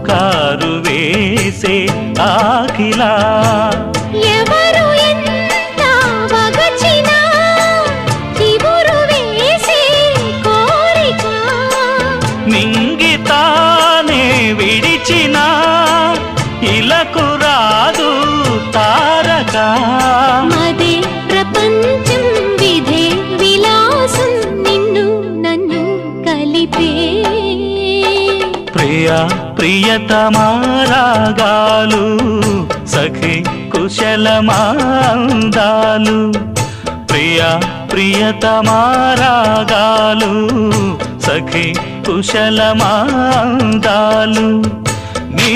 పుకారు వేసే ఆకిలా ఎవరు ఎంత వగచినా చివురు వేసే కోరిక నింగితానే విడిచిన ఇలకు రాదు తారక మదే ప్రపంచం విధే విలాసం నిన్ను నన్ను కలిపే ప్రియా ప్రియతమారాగాలు సఖి కుశలమాందాలు ప్రియా ప్రియతమారాగాలు సఖి కుశలమాందాలు నీ